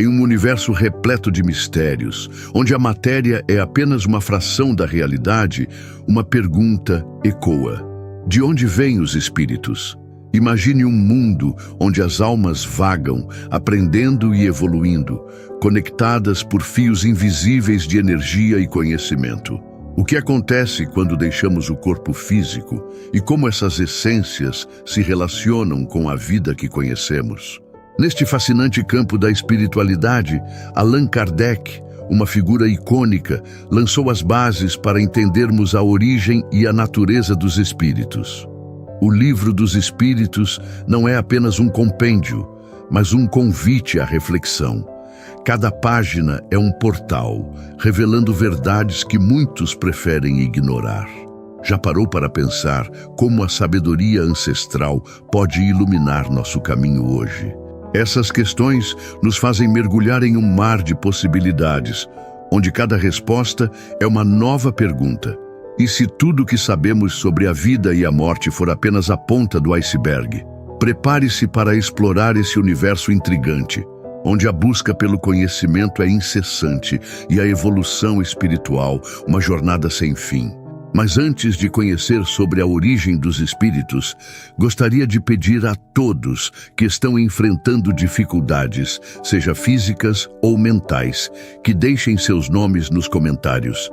Em um universo repleto de mistérios, onde a matéria é apenas uma fração da realidade, uma pergunta ecoa: de onde vêm os espíritos? Imagine um mundo onde as almas vagam, aprendendo e evoluindo, conectadas por fios invisíveis de energia e conhecimento. O que acontece quando deixamos o corpo físico e como essas essências se relacionam com a vida que conhecemos? Neste fascinante campo da espiritualidade, Allan Kardec, uma figura icônica, lançou as bases para entendermos a origem e a natureza dos espíritos. O Livro dos Espíritos não é apenas um compêndio, mas um convite à reflexão. Cada página é um portal, revelando verdades que muitos preferem ignorar. Já parou para pensar como a sabedoria ancestral pode iluminar nosso caminho hoje? Essas questões nos fazem mergulhar em um mar de possibilidades, onde cada resposta é uma nova pergunta. E se tudo o que sabemos sobre a vida e a morte for apenas a ponta do iceberg? Prepare-se para explorar esse universo intrigante, onde a busca pelo conhecimento é incessante e a evolução espiritual uma jornada sem fim. Mas antes de conhecer sobre a origem dos espíritos, gostaria de pedir a todos que estão enfrentando dificuldades, seja físicas ou mentais, que deixem seus nomes nos comentários.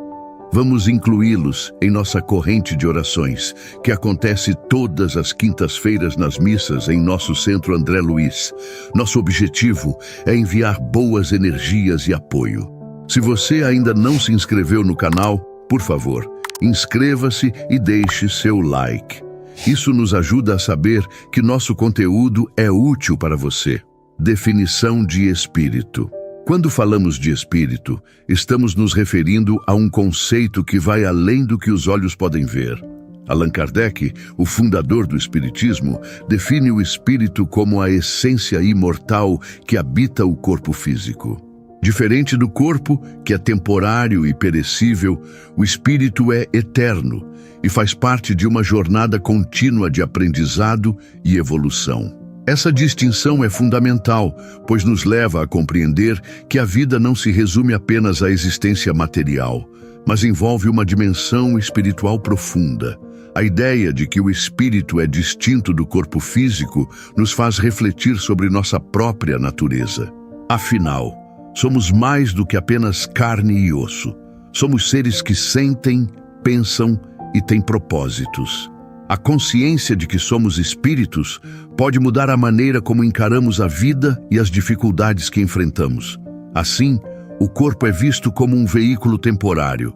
Vamos incluí-los em nossa corrente de orações, que acontece todas as quintas-feiras nas missas em nosso Centro André Luiz. Nosso objetivo é enviar boas energias e apoio. Se você ainda não se inscreveu no canal, por favor, inscreva-se e deixe seu like. Isso nos ajuda a saber que nosso conteúdo é útil para você. Definição de espírito. Quando falamos de espírito, estamos nos referindo a um conceito que vai além do que os olhos podem ver. Allan Kardec, o fundador do Espiritismo, define o espírito como a essência imortal que habita o corpo físico. Diferente do corpo, que é temporário e perecível, o espírito é eterno e faz parte de uma jornada contínua de aprendizado e evolução. Essa distinção é fundamental, pois nos leva a compreender que a vida não se resume apenas à existência material, mas envolve uma dimensão espiritual profunda. A ideia de que o espírito é distinto do corpo físico nos faz refletir sobre nossa própria natureza. Afinal, somos mais do que apenas carne e osso. Somos seres que sentem, pensam e têm propósitos. A consciência de que somos espíritos pode mudar a maneira como encaramos a vida e as dificuldades que enfrentamos. Assim, o corpo é visto como um veículo temporário,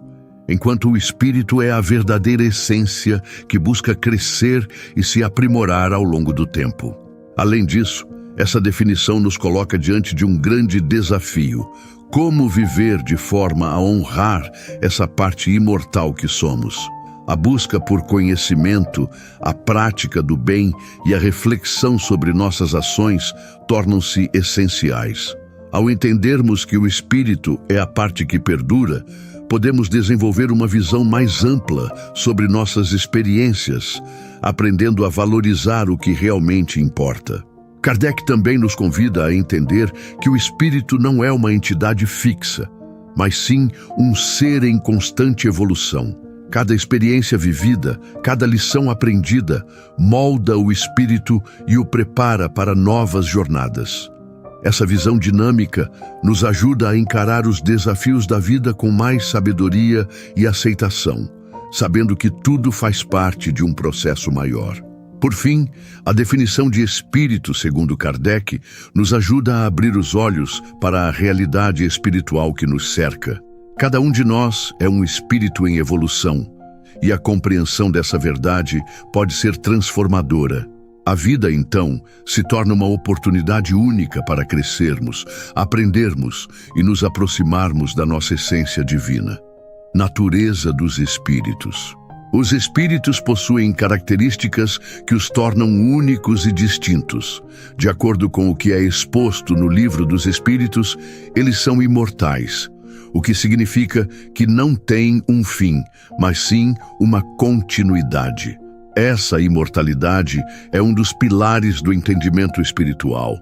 enquanto o espírito é a verdadeira essência que busca crescer e se aprimorar ao longo do tempo. Além disso, essa definição nos coloca diante de um grande desafio: como viver de forma a honrar essa parte imortal que somos. A busca por conhecimento, a prática do bem e a reflexão sobre nossas ações tornam-se essenciais. Ao entendermos que o espírito é a parte que perdura, podemos desenvolver uma visão mais ampla sobre nossas experiências, aprendendo a valorizar o que realmente importa. Kardec também nos convida a entender que o espírito não é uma entidade fixa, mas sim um ser em constante evolução. Cada experiência vivida, cada lição aprendida, molda o espírito e o prepara para novas jornadas. Essa visão dinâmica nos ajuda a encarar os desafios da vida com mais sabedoria e aceitação, sabendo que tudo faz parte de um processo maior. Por fim, a definição de espírito, segundo Kardec, nos ajuda a abrir os olhos para a realidade espiritual que nos cerca. Cada um de nós é um espírito em evolução, e a compreensão dessa verdade pode ser transformadora. A vida, então, se torna uma oportunidade única para crescermos, aprendermos e nos aproximarmos da nossa essência divina. Natureza dos espíritos. Os espíritos possuem características que os tornam únicos e distintos. De acordo com o que é exposto no Livro dos Espíritos, eles são imortais, o que significa que não têm um fim, mas sim uma continuidade. Essa imortalidade é um dos pilares do entendimento espiritual,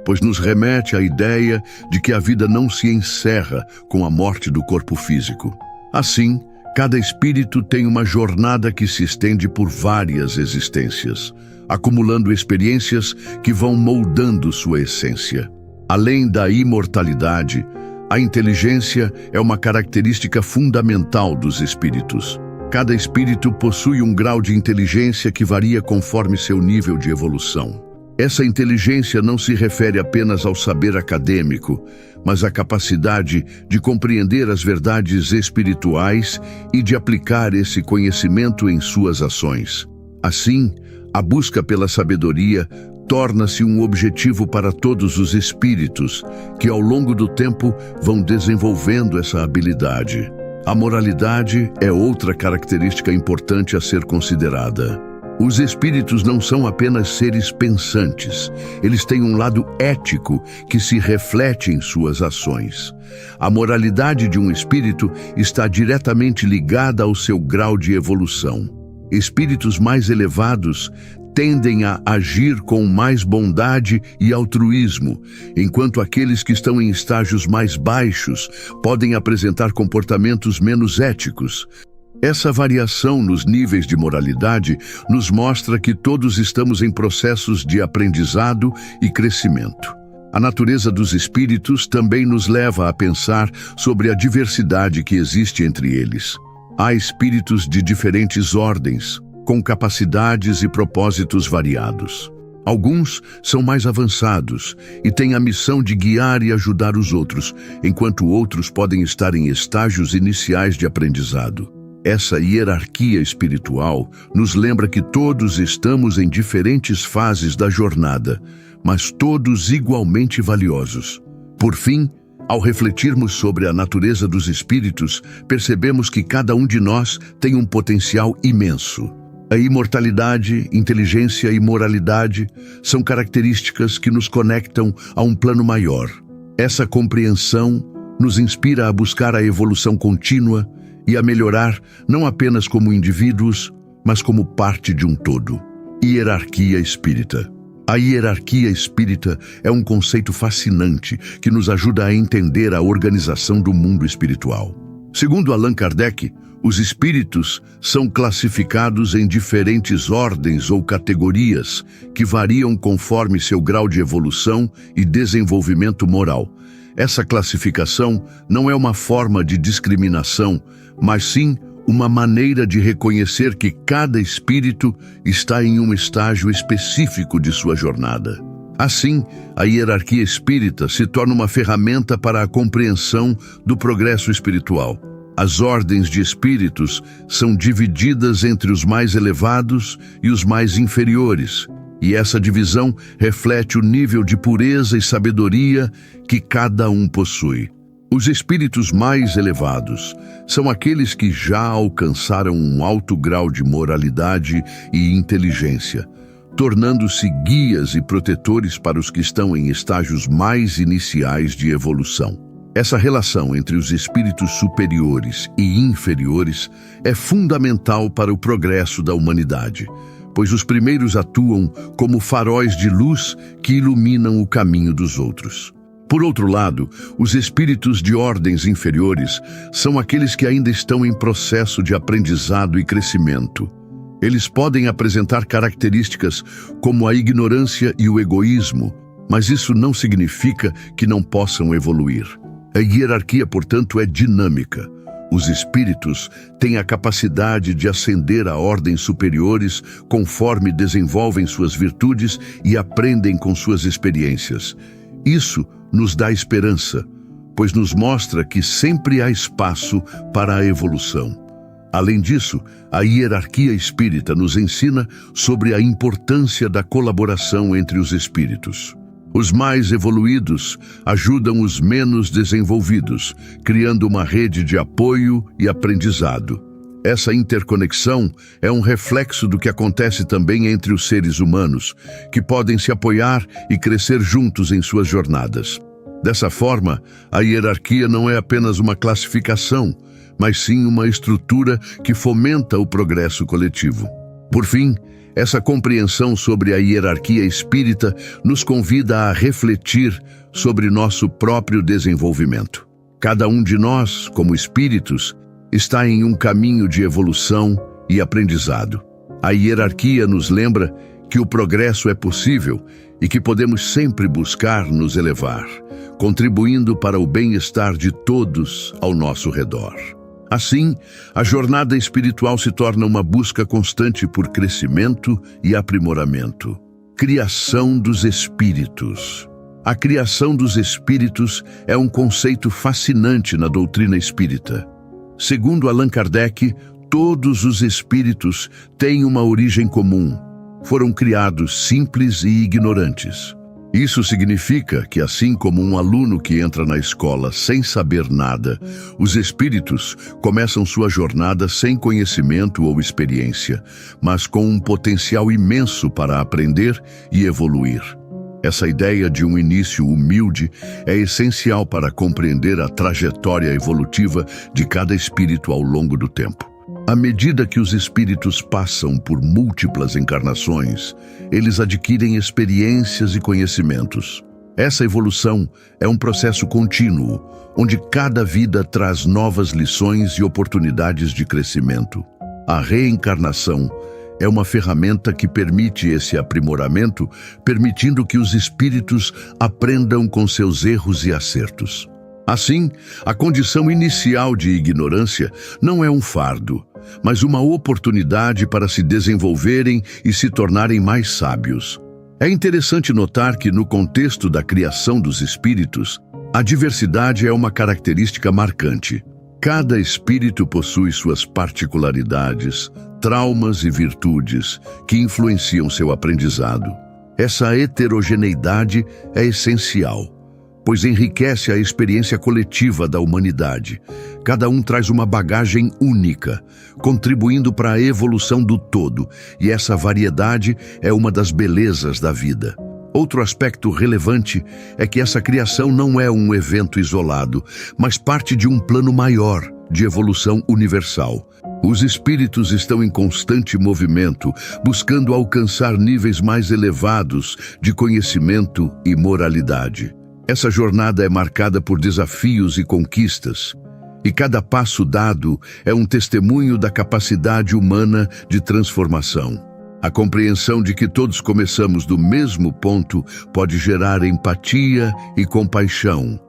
pois nos remete à ideia de que a vida não se encerra com a morte do corpo físico. Assim, cada espírito tem uma jornada que se estende por várias existências, acumulando experiências que vão moldando sua essência. Além da imortalidade, a inteligência é uma característica fundamental dos espíritos. Cada espírito possui um grau de inteligência que varia conforme seu nível de evolução. Essa inteligência não se refere apenas ao saber acadêmico, mas à capacidade de compreender as verdades espirituais e de aplicar esse conhecimento em suas ações. Assim, a busca pela sabedoria torna-se um objetivo para todos os espíritos, que ao longo do tempo vão desenvolvendo essa habilidade. A moralidade é outra característica importante a ser considerada. Os espíritos não são apenas seres pensantes, eles têm um lado ético que se reflete em suas ações. A moralidade de um espírito está diretamente ligada ao seu grau de evolução. Espíritos mais elevados tendem a agir com mais bondade e altruísmo, enquanto aqueles que estão em estágios mais baixos podem apresentar comportamentos menos éticos. Essa variação nos níveis de moralidade nos mostra que todos estamos em processos de aprendizado e crescimento. A natureza dos espíritos também nos leva a pensar sobre a diversidade que existe entre eles. Há espíritos de diferentes ordens, com capacidades e propósitos variados. Alguns são mais avançados e têm a missão de guiar e ajudar os outros, enquanto outros podem estar em estágios iniciais de aprendizado. Essa hierarquia espiritual nos lembra que todos estamos em diferentes fases da jornada, mas todos igualmente valiosos. Por fim, ao refletirmos sobre a natureza dos espíritos, percebemos que cada um de nós tem um potencial imenso. A imortalidade, inteligência e moralidade são características que nos conectam a um plano maior. Essa compreensão nos inspira a buscar a evolução contínua e a melhorar não apenas como indivíduos, mas como parte de um todo. Hierarquia espírita. A hierarquia espírita é um conceito fascinante que nos ajuda a entender a organização do mundo espiritual. Segundo Allan Kardec, os espíritos são classificados em diferentes ordens ou categorias que variam conforme seu grau de evolução e desenvolvimento moral. Essa classificação não é uma forma de discriminação, mas sim uma maneira de reconhecer que cada espírito está em um estágio específico de sua jornada. Assim, a hierarquia espírita se torna uma ferramenta para a compreensão do progresso espiritual. As ordens de espíritos são divididas entre os mais elevados e os mais inferiores, e essa divisão reflete o nível de pureza e sabedoria que cada um possui. Os espíritos mais elevados são aqueles que já alcançaram um alto grau de moralidade e inteligência, tornando-se guias e protetores para os que estão em estágios mais iniciais de evolução. Essa relação entre os espíritos superiores e inferiores é fundamental para o progresso da humanidade, pois os primeiros atuam como faróis de luz que iluminam o caminho dos outros. Por outro lado, os espíritos de ordens inferiores são aqueles que ainda estão em processo de aprendizado e crescimento. Eles podem apresentar características como a ignorância e o egoísmo, mas isso não significa que não possam evoluir. A hierarquia, portanto, é dinâmica. Os espíritos têm a capacidade de ascender a ordens superiores conforme desenvolvem suas virtudes e aprendem com suas experiências. Isso nos dá esperança, pois nos mostra que sempre há espaço para a evolução. Além disso, a hierarquia espírita nos ensina sobre a importância da colaboração entre os espíritos. Os mais evoluídos ajudam os menos desenvolvidos, criando uma rede de apoio e aprendizado. Essa interconexão é um reflexo do que acontece também entre os seres humanos, que podem se apoiar e crescer juntos em suas jornadas. Dessa forma, a hierarquia não é apenas uma classificação, mas sim uma estrutura que fomenta o progresso coletivo. Por fim, essa compreensão sobre a hierarquia espírita nos convida a refletir sobre nosso próprio desenvolvimento. Cada um de nós, como espíritos, está em um caminho de evolução e aprendizado. A hierarquia nos lembra que o progresso é possível e que podemos sempre buscar nos elevar, contribuindo para o bem-estar de todos ao nosso redor. Assim, a jornada espiritual se torna uma busca constante por crescimento e aprimoramento. Criação dos espíritos. A criação dos espíritos é um conceito fascinante na doutrina espírita. Segundo Allan Kardec, todos os espíritos têm uma origem comum. Foram criados simples e ignorantes. Isso significa que, assim como um aluno que entra na escola sem saber nada, os espíritos começam sua jornada sem conhecimento ou experiência, mas com um potencial imenso para aprender e evoluir. Essa ideia de um início humilde é essencial para compreender a trajetória evolutiva de cada espírito ao longo do tempo. À medida que os espíritos passam por múltiplas encarnações, eles adquirem experiências e conhecimentos. Essa evolução é um processo contínuo, onde cada vida traz novas lições e oportunidades de crescimento. A reencarnação é uma ferramenta que permite esse aprimoramento, permitindo que os espíritos aprendam com seus erros e acertos. Assim, a condição inicial de ignorância não é um fardo, mas uma oportunidade para se desenvolverem e se tornarem mais sábios. É interessante notar que, no contexto da criação dos espíritos, a diversidade é uma característica marcante. Cada espírito possui suas particularidades, traumas e virtudes que influenciam seu aprendizado. Essa heterogeneidade é essencial, pois enriquece a experiência coletiva da humanidade. Cada um traz uma bagagem única, contribuindo para a evolução do todo, e essa variedade é uma das belezas da vida. Outro aspecto relevante é que essa criação não é um evento isolado, mas parte de um plano maior de evolução universal. Os espíritos estão em constante movimento, buscando alcançar níveis mais elevados de conhecimento e moralidade. Essa jornada é marcada por desafios e conquistas, e cada passo dado é um testemunho da capacidade humana de transformação. A compreensão de que todos começamos do mesmo ponto pode gerar empatia e compaixão,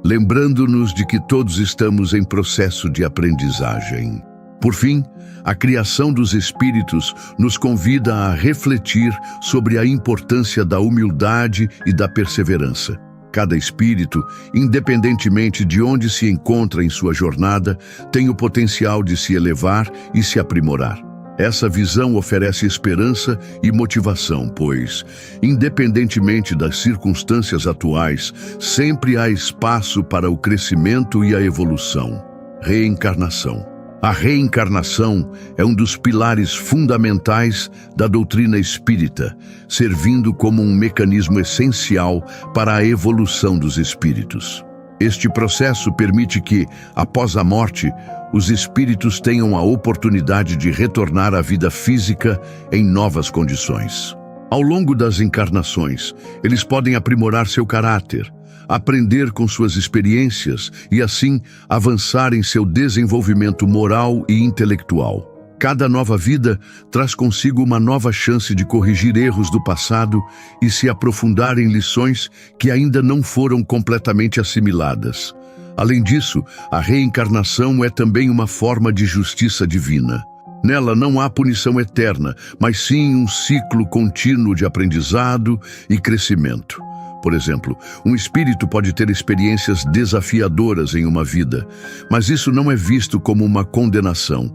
lembrando-nos de que todos estamos em processo de aprendizagem. Por fim, a criação dos espíritos nos convida a refletir sobre a importância da humildade e da perseverança. Cada espírito, independentemente de onde se encontra em sua jornada, tem o potencial de se elevar e se aprimorar. Essa visão oferece esperança e motivação, pois, independentemente das circunstâncias atuais, sempre há espaço para o crescimento e a evolução. Reencarnação. A reencarnação é um dos pilares fundamentais da doutrina espírita, servindo como um mecanismo essencial para a evolução dos espíritos. Este processo permite que, após a morte, os espíritos tenham a oportunidade de retornar à vida física em novas condições. Ao longo das encarnações, eles podem aprimorar seu caráter, aprender com suas experiências e, assim, avançar em seu desenvolvimento moral e intelectual. Cada nova vida traz consigo uma nova chance de corrigir erros do passado e se aprofundar em lições que ainda não foram completamente assimiladas. Além disso, a reencarnação é também uma forma de justiça divina. Nela não há punição eterna, mas sim um ciclo contínuo de aprendizado e crescimento. Por exemplo, um espírito pode ter experiências desafiadoras em uma vida, mas isso não é visto como uma condenação,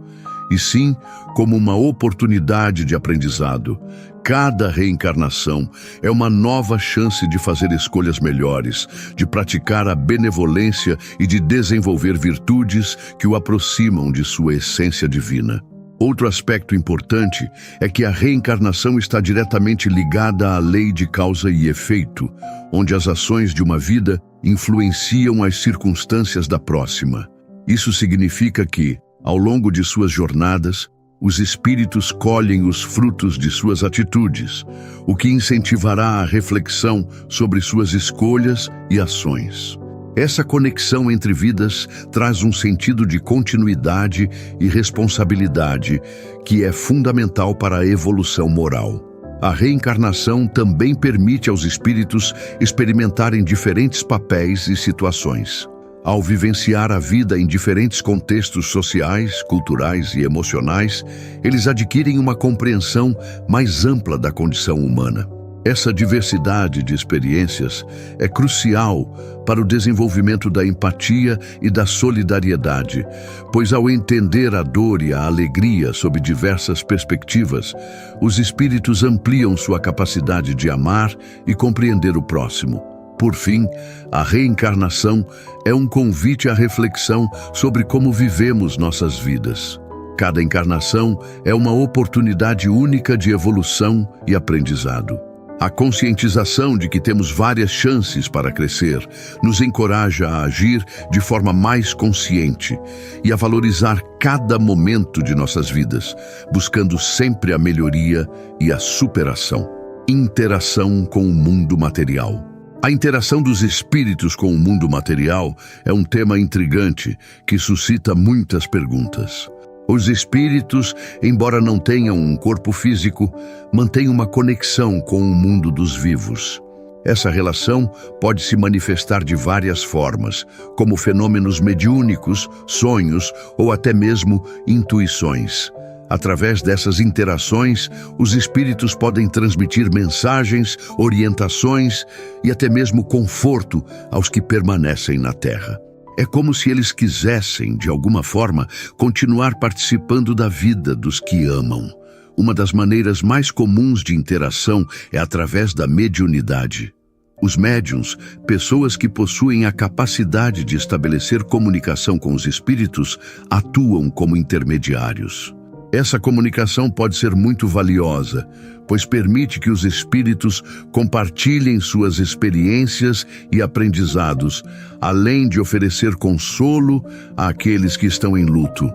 e sim como uma oportunidade de aprendizado. Cada reencarnação é uma nova chance de fazer escolhas melhores, de praticar a benevolência e de desenvolver virtudes que o aproximam de sua essência divina. Outro aspecto importante é que a reencarnação está diretamente ligada à lei de causa e efeito, onde as ações de uma vida influenciam as circunstâncias da próxima. Isso significa que, ao longo de suas jornadas, Os espíritos colhem os frutos de suas atitudes, o que incentivará a reflexão sobre suas escolhas e ações. Essa conexão entre vidas traz um sentido de continuidade e responsabilidade que é fundamental para a evolução moral. A reencarnação também permite aos espíritos experimentarem diferentes papéis e situações. Ao vivenciar a vida em diferentes contextos sociais, culturais e emocionais, eles adquirem uma compreensão mais ampla da condição humana. Essa diversidade de experiências é crucial para o desenvolvimento da empatia e da solidariedade, pois ao entender a dor e a alegria sob diversas perspectivas, os espíritos ampliam sua capacidade de amar e compreender o próximo. Por fim, a reencarnação é um convite à reflexão sobre como vivemos nossas vidas. Cada encarnação é uma oportunidade única de evolução e aprendizado. A conscientização de que temos várias chances para crescer nos encoraja a agir de forma mais consciente e a valorizar cada momento de nossas vidas, buscando sempre a melhoria e a superação. Interação com o mundo material. A interação dos espíritos com o mundo material é um tema intrigante que suscita muitas perguntas. Os espíritos, embora não tenham um corpo físico, mantêm uma conexão com o mundo dos vivos. Essa relação pode se manifestar de várias formas, como fenômenos mediúnicos, sonhos ou até mesmo intuições. Através dessas interações, os espíritos podem transmitir mensagens, orientações e até mesmo conforto aos que permanecem na Terra. É como se eles quisessem, de alguma forma, continuar participando da vida dos que amam. Uma das maneiras mais comuns de interação é através da mediunidade. Os médiuns, pessoas que possuem a capacidade de estabelecer comunicação com os espíritos, atuam como intermediários. Essa comunicação pode ser muito valiosa, pois permite que os espíritos compartilhem suas experiências e aprendizados, além de oferecer consolo àqueles que estão em luto.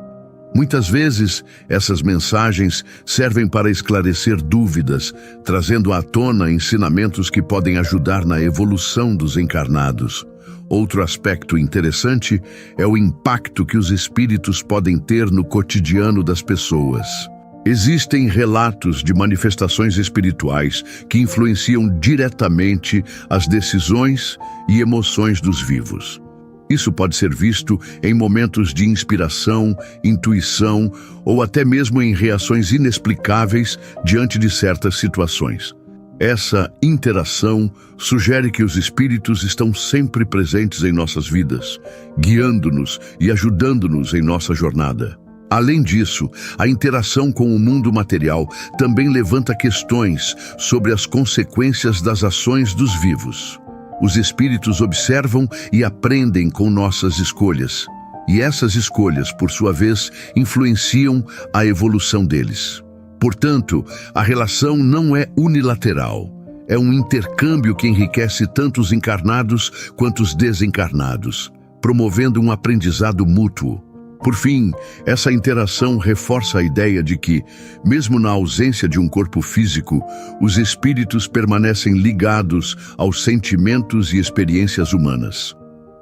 Muitas vezes, essas mensagens servem para esclarecer dúvidas, trazendo à tona ensinamentos que podem ajudar na evolução dos encarnados. Outro aspecto interessante é o impacto que os espíritos podem ter no cotidiano das pessoas. Existem relatos de manifestações espirituais que influenciam diretamente as decisões e emoções dos vivos. Isso pode ser visto em momentos de inspiração, intuição ou até mesmo em reações inexplicáveis diante de certas situações. Essa interação sugere que os espíritos estão sempre presentes em nossas vidas, guiando-nos e ajudando-nos em nossa jornada. Além disso, a interação com o mundo material também levanta questões sobre as consequências das ações dos vivos. Os espíritos observam e aprendem com nossas escolhas, e essas escolhas, por sua vez, influenciam a evolução deles. Portanto, a relação não é unilateral. É um intercâmbio que enriquece tanto os encarnados quanto os desencarnados, promovendo um aprendizado mútuo. Por fim, essa interação reforça a ideia de que, mesmo na ausência de um corpo físico, os espíritos permanecem ligados aos sentimentos e experiências humanas.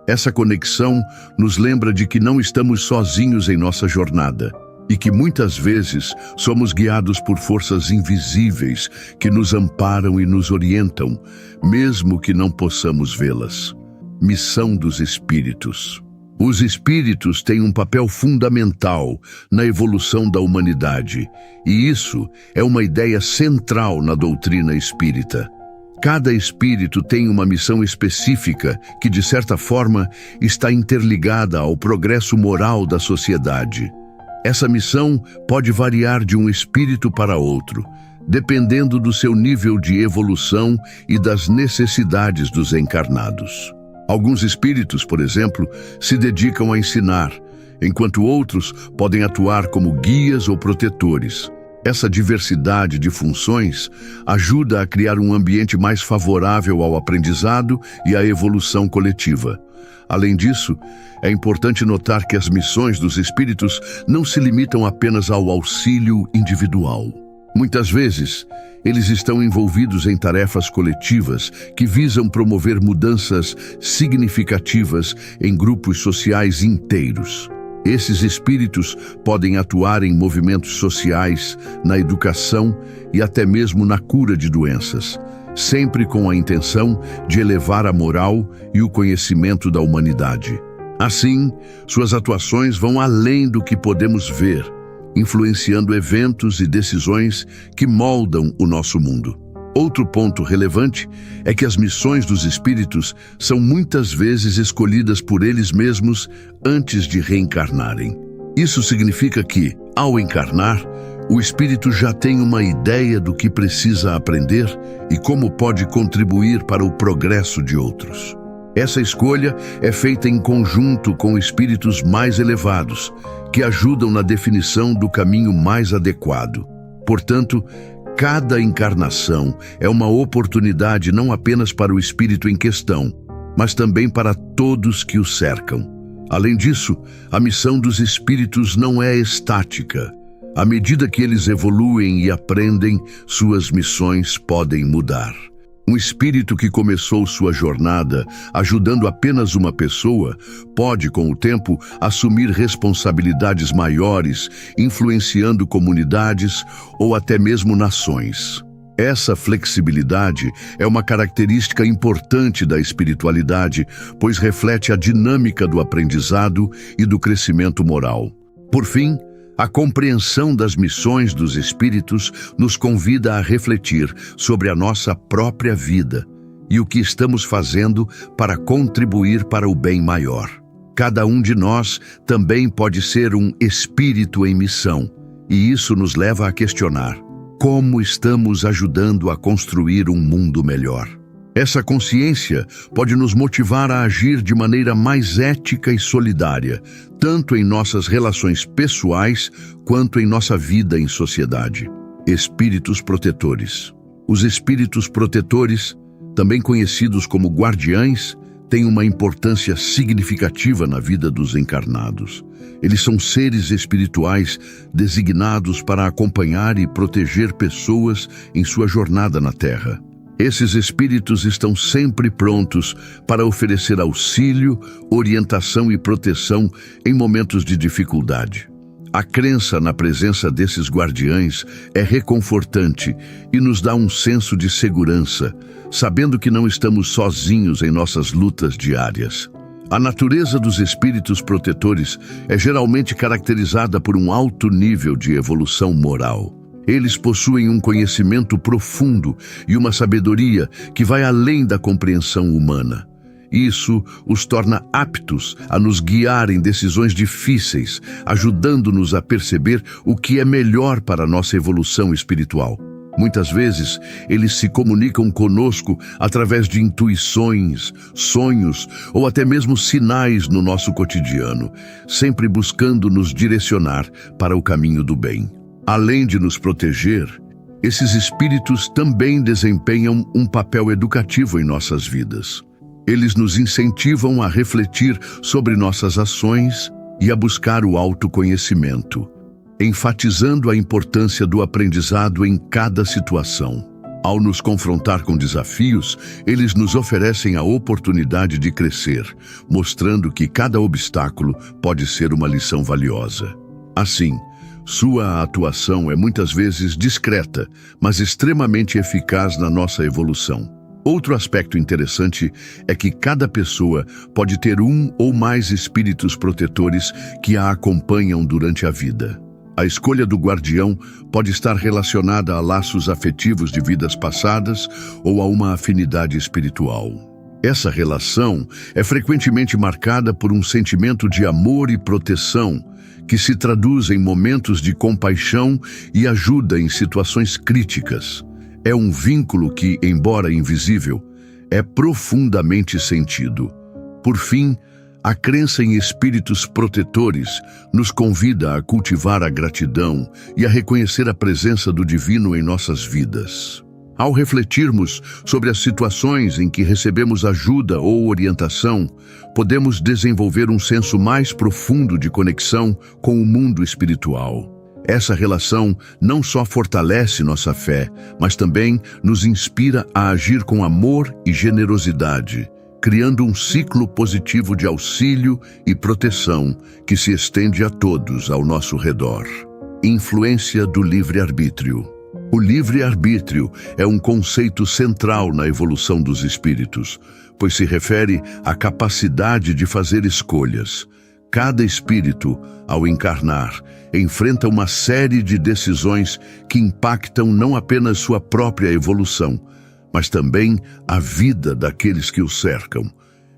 Essa conexão nos lembra de que não estamos sozinhos em nossa jornada, e que muitas vezes somos guiados por forças invisíveis que nos amparam e nos orientam, mesmo que não possamos vê-las. Missão dos espíritos. Os espíritos têm um papel fundamental na evolução da humanidade, e isso é uma ideia central na doutrina espírita. Cada espírito tem uma missão específica que, de certa forma, está interligada ao progresso moral da sociedade. Essa missão pode variar de um espírito para outro, dependendo do seu nível de evolução e das necessidades dos encarnados. Alguns espíritos, por exemplo, se dedicam a ensinar, enquanto outros podem atuar como guias ou protetores. Essa diversidade de funções ajuda a criar um ambiente mais favorável ao aprendizado e à evolução coletiva. Além disso, é importante notar que as missões dos espíritos não se limitam apenas ao auxílio individual. Muitas vezes, eles estão envolvidos em tarefas coletivas que visam promover mudanças significativas em grupos sociais inteiros. Esses espíritos podem atuar em movimentos sociais, na educação e até mesmo na cura de doenças, sempre com a intenção de elevar a moral e o conhecimento da humanidade. Assim, suas atuações vão além do que podemos ver, influenciando eventos e decisões que moldam o nosso mundo. Outro ponto relevante é que as missões dos espíritos são muitas vezes escolhidas por eles mesmos antes de reencarnarem. Isso significa que, ao encarnar, o espírito já tem uma ideia do que precisa aprender e como pode contribuir para o progresso de outros. Essa escolha é feita em conjunto com espíritos mais elevados, que ajudam na definição do caminho mais adequado. Portanto, cada encarnação é uma oportunidade não apenas para o espírito em questão, mas também para todos que o cercam. Além disso, a missão dos espíritos não é estática. À medida que eles evoluem e aprendem, suas missões podem mudar. Um espírito que começou sua jornada ajudando apenas uma pessoa pode, com o tempo, assumir responsabilidades maiores, influenciando comunidades ou até mesmo nações. Essa flexibilidade é uma característica importante da espiritualidade, pois reflete a dinâmica do aprendizado e do crescimento moral. Por fim, a compreensão das missões dos espíritos nos convida a refletir sobre a nossa própria vida e o que estamos fazendo para contribuir para o bem maior. Cada um de nós também pode ser um espírito em missão, e isso nos leva a questionar: como estamos ajudando a construir um mundo melhor? Essa consciência pode nos motivar a agir de maneira mais ética e solidária, tanto em nossas relações pessoais quanto em nossa vida em sociedade. Espíritos protetores. Os espíritos protetores, também conhecidos como guardiães, têm uma importância significativa na vida dos encarnados. Eles são seres espirituais designados para acompanhar e proteger pessoas em sua jornada na Terra. Esses espíritos estão sempre prontos para oferecer auxílio, orientação e proteção em momentos de dificuldade. A crença na presença desses guardiães é reconfortante e nos dá um senso de segurança, sabendo que não estamos sozinhos em nossas lutas diárias. A natureza dos espíritos protetores é geralmente caracterizada por um alto nível de evolução moral. Eles possuem um conhecimento profundo e uma sabedoria que vai além da compreensão humana. Isso os torna aptos a nos guiar em decisões difíceis, ajudando-nos a perceber o que é melhor para a nossa evolução espiritual. Muitas vezes, eles se comunicam conosco através de intuições, sonhos ou até mesmo sinais no nosso cotidiano, sempre buscando nos direcionar para o caminho do bem. Além de nos proteger, esses espíritos também desempenham um papel educativo em nossas vidas. Eles nos incentivam a refletir sobre nossas ações e a buscar o autoconhecimento, enfatizando a importância do aprendizado em cada situação. Ao nos confrontar com desafios, eles nos oferecem a oportunidade de crescer, mostrando que cada obstáculo pode ser uma lição valiosa. Assim, sua atuação é muitas vezes discreta, mas extremamente eficaz na nossa evolução. Outro aspecto interessante é que cada pessoa pode ter um ou mais espíritos protetores que a acompanham durante a vida. A escolha do guardião pode estar relacionada a laços afetivos de vidas passadas ou a uma afinidade espiritual. Essa relação é frequentemente marcada por um sentimento de amor e proteção, que se traduz em momentos de compaixão e ajuda em situações críticas. É um vínculo que, embora invisível, é profundamente sentido. Por fim, a crença em espíritos protetores nos convida a cultivar a gratidão e a reconhecer a presença do divino em nossas vidas. Ao refletirmos sobre as situações em que recebemos ajuda ou orientação, podemos desenvolver um senso mais profundo de conexão com o mundo espiritual. Essa relação não só fortalece nossa fé, mas também nos inspira a agir com amor e generosidade, criando um ciclo positivo de auxílio e proteção que se estende a todos ao nosso redor. Influência do livre-arbítrio. O livre-arbítrio é um conceito central na evolução dos espíritos, pois se refere à capacidade de fazer escolhas. Cada espírito, ao encarnar, enfrenta uma série de decisões que impactam não apenas sua própria evolução, mas também a vida daqueles que o cercam.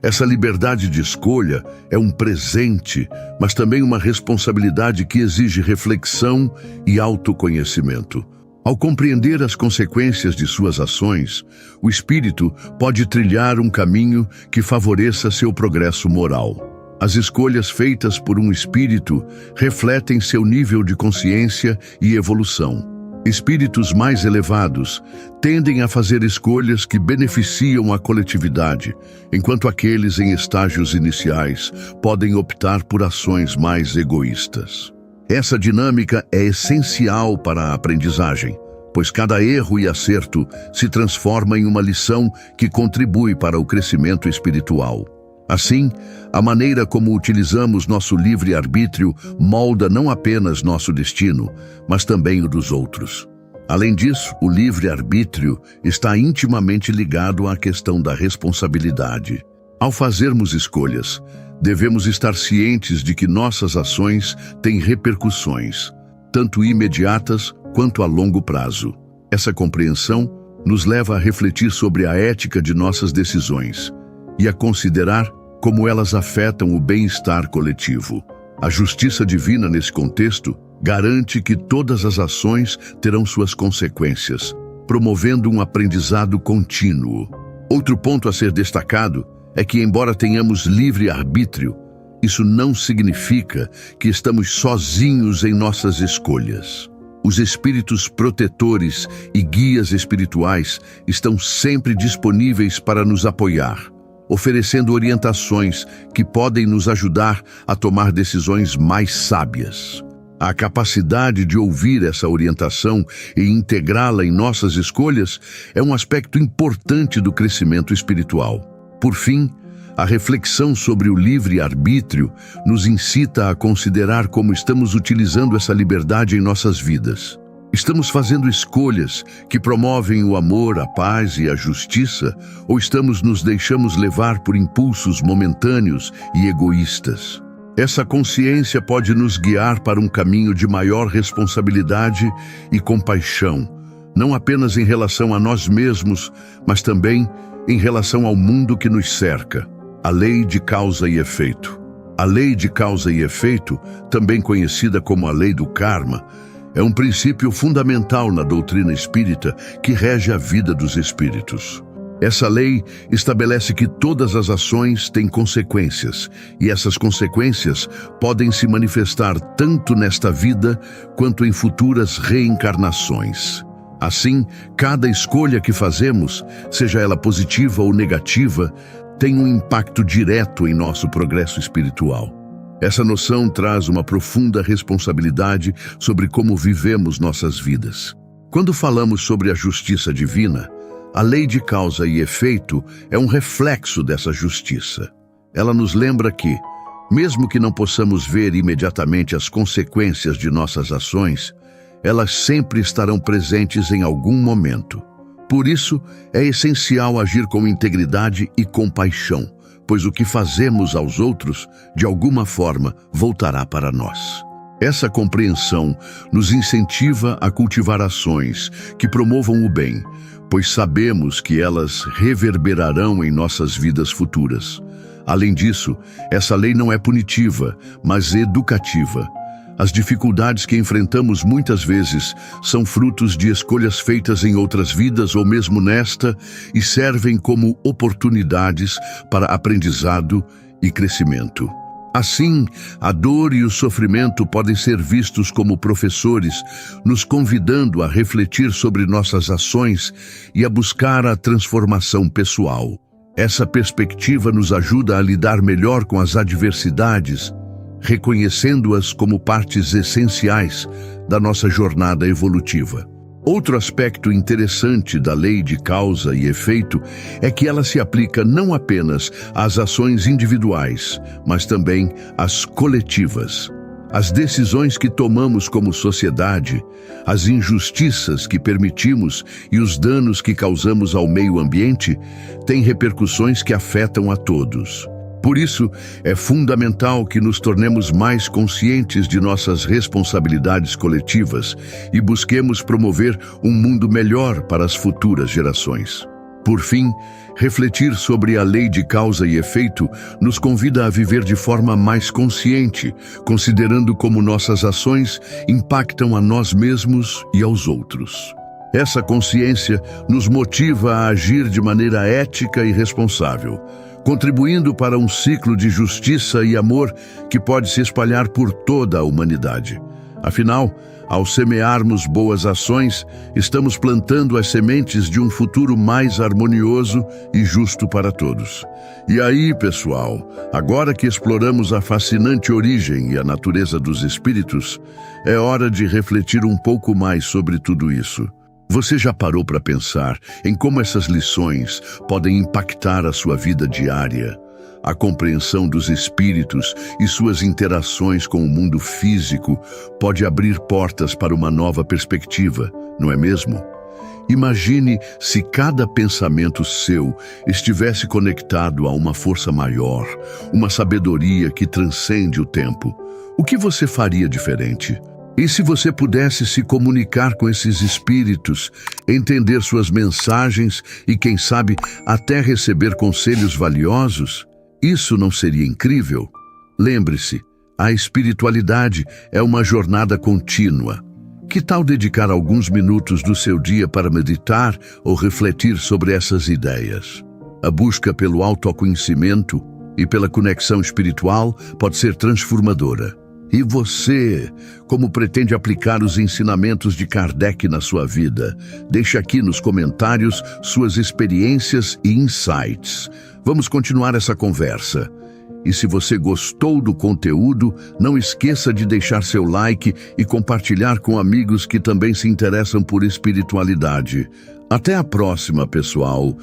Essa liberdade de escolha é um presente, mas também uma responsabilidade que exige reflexão e autoconhecimento. Ao compreender as consequências de suas ações, o espírito pode trilhar um caminho que favoreça seu progresso moral. As escolhas feitas por um espírito refletem seu nível de consciência e evolução. Espíritos mais elevados tendem a fazer escolhas que beneficiam a coletividade, enquanto aqueles em estágios iniciais podem optar por ações mais egoístas. Essa dinâmica é essencial para a aprendizagem, pois cada erro e acerto se transforma em uma lição que contribui para o crescimento espiritual. Assim, a maneira como utilizamos nosso livre-arbítrio molda não apenas nosso destino, mas também o dos outros. Além disso, o livre-arbítrio está intimamente ligado à questão da responsabilidade. Ao fazermos escolhas, devemos estar cientes de que nossas ações têm repercussões, tanto imediatas quanto a longo prazo. Essa compreensão nos leva a refletir sobre a ética de nossas decisões e a considerar como elas afetam o bem-estar coletivo. A justiça divina nesse contexto garante que todas as ações terão suas consequências, promovendo um aprendizado contínuo. Outro ponto a ser destacado é que, embora tenhamos livre-arbítrio, isso não significa que estamos sozinhos em nossas escolhas. Os espíritos protetores e guias espirituais estão sempre disponíveis para nos apoiar, oferecendo orientações que podem nos ajudar a tomar decisões mais sábias. A capacidade de ouvir essa orientação e integrá-la em nossas escolhas é um aspecto importante do crescimento espiritual. Por fim, a reflexão sobre o livre-arbítrio nos incita a considerar como estamos utilizando essa liberdade em nossas vidas. Estamos fazendo escolhas que promovem o amor, a paz e a justiça, ou estamos nos deixando levar por impulsos momentâneos e egoístas? Essa consciência pode nos guiar para um caminho de maior responsabilidade e compaixão, não apenas em relação a nós mesmos, mas também em relação ao mundo que nos cerca. A lei de causa e efeito. A lei de causa e efeito, também conhecida como a lei do karma, é um princípio fundamental na doutrina espírita que rege a vida dos espíritos. Essa lei estabelece que todas as ações têm consequências, e essas consequências podem se manifestar tanto nesta vida quanto em futuras reencarnações. Assim, cada escolha que fazemos, seja ela positiva ou negativa, tem um impacto direto em nosso progresso espiritual. Essa noção traz uma profunda responsabilidade sobre como vivemos nossas vidas. Quando falamos sobre a justiça divina, a lei de causa e efeito é um reflexo dessa justiça. Ela nos lembra que, mesmo que não possamos ver imediatamente as consequências de nossas ações, elas sempre estarão presentes em algum momento. Por isso, é essencial agir com integridade e compaixão, pois o que fazemos aos outros, de alguma forma, voltará para nós. Essa compreensão nos incentiva a cultivar ações que promovam o bem, pois sabemos que elas reverberarão em nossas vidas futuras. Além disso, essa lei não é punitiva, mas educativa. As dificuldades que enfrentamos muitas vezes são frutos de escolhas feitas em outras vidas ou mesmo nesta, e servem como oportunidades para aprendizado e crescimento. Assim, a dor e o sofrimento podem ser vistos como professores, nos convidando a refletir sobre nossas ações e a buscar a transformação pessoal. Essa perspectiva nos ajuda a lidar melhor com as adversidades, reconhecendo-as como partes essenciais da nossa jornada evolutiva. Outro aspecto interessante da lei de causa e efeito é que ela se aplica não apenas às ações individuais, mas também às coletivas. As decisões que tomamos como sociedade, as injustiças que permitimos e os danos que causamos ao meio ambiente têm repercussões que afetam a todos. Por isso, é fundamental que nos tornemos mais conscientes de nossas responsabilidades coletivas e busquemos promover um mundo melhor para as futuras gerações. Por fim, refletir sobre a lei de causa e efeito nos convida a viver de forma mais consciente, considerando como nossas ações impactam a nós mesmos e aos outros. Essa consciência nos motiva a agir de maneira ética e responsável, contribuindo para um ciclo de justiça e amor que pode se espalhar por toda a humanidade. Afinal, ao semearmos boas ações, estamos plantando as sementes de um futuro mais harmonioso e justo para todos. E aí, pessoal, agora que exploramos a fascinante origem e a natureza dos espíritos, é hora de refletir um pouco mais sobre tudo isso. Você já parou para pensar em como essas lições podem impactar a sua vida diária? A compreensão dos espíritos e suas interações com o mundo físico pode abrir portas para uma nova perspectiva, não é mesmo? Imagine se cada pensamento seu estivesse conectado a uma força maior, uma sabedoria que transcende o tempo. O que você faria diferente? E se você pudesse se comunicar com esses espíritos, entender suas mensagens e, quem sabe, até receber conselhos valiosos? Isso não seria incrível? Lembre-se, a espiritualidade é uma jornada contínua. Que tal dedicar alguns minutos do seu dia para meditar ou refletir sobre essas ideias? A busca pelo autoconhecimento e pela conexão espiritual pode ser transformadora. E você, como pretende aplicar os ensinamentos de Kardec na sua vida? Deixe aqui nos comentários suas experiências e insights. Vamos continuar essa conversa. E se você gostou do conteúdo, não esqueça de deixar seu like e compartilhar com amigos que também se interessam por espiritualidade. Até a próxima, pessoal.